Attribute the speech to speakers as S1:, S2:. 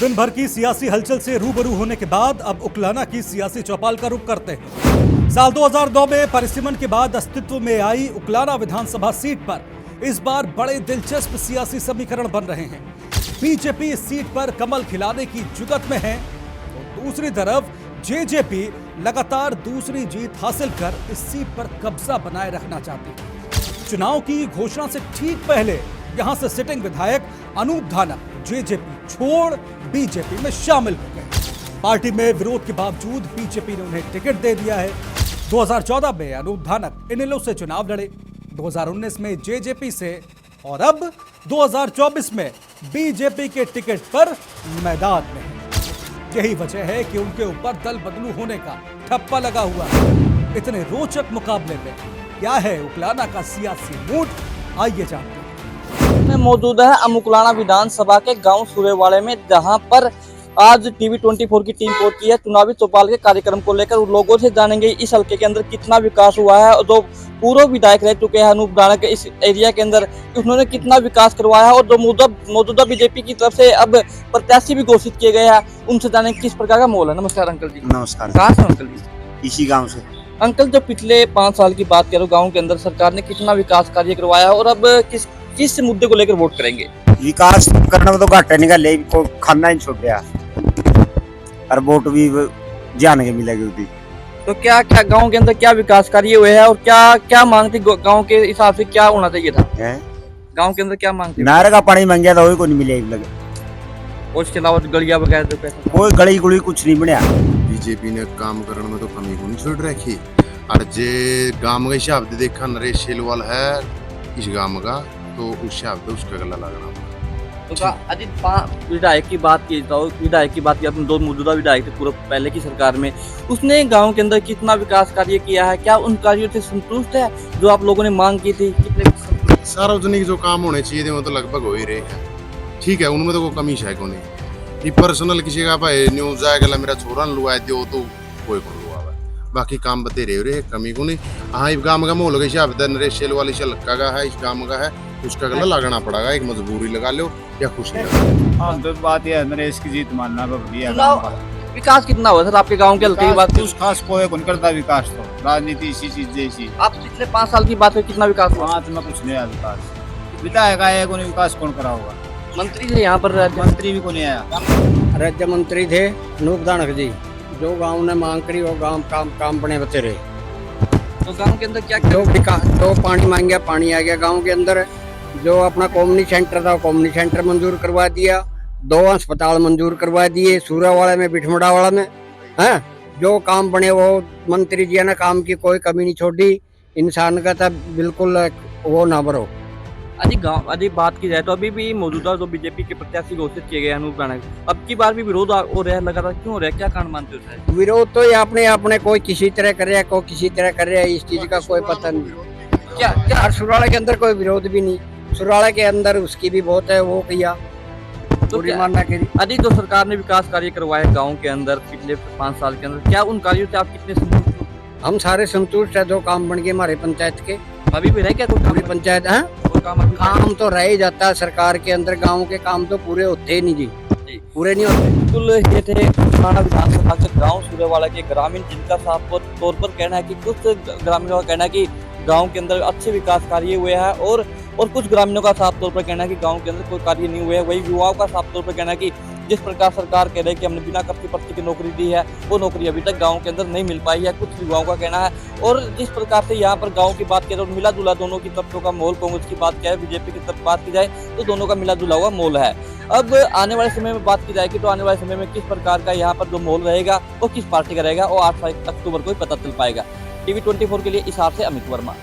S1: दिन भर की सियासी हलचल से रूबरू होने के बाद अब उकलाना की सियासी चौपाल का रुख करते हैं। साल 2009 में परिसीमन के बाद अस्तित्व में आई उकलाना विधानसभा सीट पर इस बार बड़े दिलचस्प सियासी समीकरण बन रहे हैं। बीजेपी इस सीट पर कमल खिलाने की जुगत में है, तो दूसरी तरफ जेजेपी लगातार दूसरी जीत हासिल कर इस सीट पर कब्जा बनाए रखना चाहती है। चुनाव की घोषणा से ठीक पहले यहां से सिटिंग विधायक अनूप धानक जेजेपी छोड़ बीजेपी में शामिल हो गए। पार्टी में विरोध के बावजूद बीजेपी ने उन्हें टिकट दे दिया है। 2014 में अनूप धानक इनेलो से चुनाव लड़े, 2019 में जेजेपी से और अब 2024 में बीजेपी के टिकट पर मैदान में है। यही वजह है कि उनके ऊपर दल बदलू होने का ठप्पा लगा हुआ है। इतने रोचक मुकाबले में क्या है उकलाना का सियासी मूड, आइए जानते हैं।
S2: में मौजूद है अमुकलाना विधानसभा के गांव सूरेवाड़े में, जहां पर आज टीवी 24 की टीम पहुंची है चुनावी चौपाल के कार्यक्रम को लेकर। उन लोगों से जानेंगे इस हल्के के अंदर कितना विकास हुआ है और जो पूर्व विधायक रह चुके हैं अनूप धानक के इस एरिया के अंदर, उन्होंने कितना विकास करवाया है और जो मौजूदा बीजेपी की तरफ से अब प्रत्याशी भी घोषित किए गए हैं, उनसे जानेंगे किस प्रकार का माहौल है। नमस्कार अंकल जी।
S3: नमस्कार।
S2: कहाँ से अंकल जी?
S3: इसी गांव से।
S2: अंकल, जो पिछले 5 साल की बात करो, गाँव के अंदर सरकार ने कितना विकास कार्य करवाया और अब किस मुद्दे को लेकर वोट करेंगे?
S3: विकास करने में तो घाटा निकाले को खाना ही छोड़ दिया और वोट भी जान के मिलेगी उदी।
S2: तो क्या क्या गांव के अंदर क्या विकास कार्य हुए हैं और क्या क्या मांगती गांव के हिसाब से क्या होना चाहिए था? गांव के अंदर क्या मांगती?
S3: नारे का पानी मांग गया था, वही को नहीं मिलेगी लगे।
S2: और इसके अलावा गलियां वगैरह तो कैसे?
S3: कोई गली गुड़ी कुछ नहीं बनया।
S4: बीजेपी ने काम करने में तो कमी को नहीं छोड़ रखी। और जे गांव का हिसाब से देखा नरेश शेलवाल है इस गांव का, तो उस हिसाब से उसका गला लगना।
S2: तो अजीत विधायक की बात की तो विधायक की बात की, अपने 2 मौजूदा विधायक थे पूर्व पहले की सरकार में, उसने गांव के अंदर कितना विकास कार्य किया है? क्या उन कार्यों से संतुष्ट है जो आप लोगों ने मांग की थी? कितने
S4: सार्वजनिक जो काम होने चाहिए थे वो तो लगभग हो ही रहे हैं। ठीक है, उनमें तो कोई कमी है को नहीं। पर्सनल किसी का भाई न्यूज आएगा मेरा छोरा लुआ दो तो कोई को लुआ है, बाकी काम बतेरे रहे कमी को नहीं। हाँ, इस गाँव का माहौल के हिसाब से नरेश शेल वाली लक्का का है, इस गाँव का है, उसका गला लगना पड़ेगा। एक मजबूरी लगा लो या खुशी लगा।
S5: हाँ, तो बात यह है नरेश की जीत मानना बढ़िया।
S2: विकास कितना हुआ सर आपके गांव के हल्के की बात?
S5: कुछ खास कोई कौन करता विकास, तो राजनीति इसी चीज जैसी।
S2: आप पिछले 5 साल की बात करें, कितना विकास हुआ?
S5: 5 में कुछ नहीं आया विकास। विधायक आया कौन, विकास कौन करा होगा?
S2: मंत्री थे यहाँ पर,
S5: मंत्री भी कौन आया।
S6: राज्य मंत्री थे अनूप धानक जी, जो गांव ने मांग करी वो काम बने बते रहे।
S2: तो गांव के अंदर क्या
S6: जो विकास, जो पानी मांग गया पानी आ गया गांव के अंदर। जो अपना कॉम्युनिटी सेंटर था कॉम्युनिटी सेंटर मंजूर करवा दिया, 2 अस्पताल मंजूर करवा दिए, सूरावाड़ा में बिठमड़ावाड़ा में है। जो काम बने वो मंत्री जी ने काम की कोई कमी नहीं छोड़ी। इंसान का था बिल्कुल वो ना भरो।
S2: अभी बात की जाए तो अभी भी मौजूदा जो बीजेपी के प्रत्याशी घोषित किए गए अनूप धानक, अब की बार भी विरोध हो रहा है लगातार। क्यों हो रहा है, क्या कारण मानते हो?
S6: विरोध तो ये अपने कोई किसी तरह कर रहा है, कोई किसी तरह कर रहा है, इस चीज का कोई पता नहीं। क्या सुराड़ा के अंदर कोई विरोध भी नहीं, सुराड़ा के अंदर उसकी भी बहुत है, वो किया
S2: तो अभी जो सरकार ने विकास कार्य करवाए गांव के अंदर पिछले 5 साल के अंदर, क्या उन कार्यों से आप कितने संतुष्ट हो?
S6: हम सारे संतुष्ट है। जो काम बन गए हमारे पंचायत के,
S2: अभी भी रह क्या कोई
S6: पंचायत है काम तो रह ही जाता है सरकार के अंदर। गांव के काम तो पूरे होते ही नहीं जी, पूरे नहीं होते।
S2: बिल्कुल, ये थे उकलाना विधानसभा के गांव सूरेवाड़ा के ग्रामीण, जिनका साफ तौर पर कहना है कि कुछ ग्रामीणों का कहना है कि गांव के अंदर अच्छे विकास कार्य हुए हैं और कुछ ग्रामीणों का साफ तौर पर कहना है कि गांव के अंदर कोई कार्य नहीं हुए हैं। वही युवाओं का साफ तौर पर कहना है कि जिस प्रकार सरकार कह रही है कि हमने बिना कच्ची पट्टी की नौकरी दी है, वो नौकरी अभी तक गांव के अंदर नहीं मिल पाई है, कुछ युवाओं का कहना है। और जिस प्रकार से यहाँ पर गांव की बात करें तो मिला जुला दोनों की तरफों का माहौल, कांग्रेस की बात क्या है, बीजेपी की तरफ बात की जाए तो दोनों का मिला जुला हुआ माहौल है। अब आने वाले समय में बात की जाएगी तो आने वाले समय में किस प्रकार का यहाँ पर जो माहौल रहेगा वो किस पार्टी का रहेगा, वो 8 अक्टूबर को ही पता चल पाएगा। टीवी 24 के लिए इस हाथ से अमित वर्मा।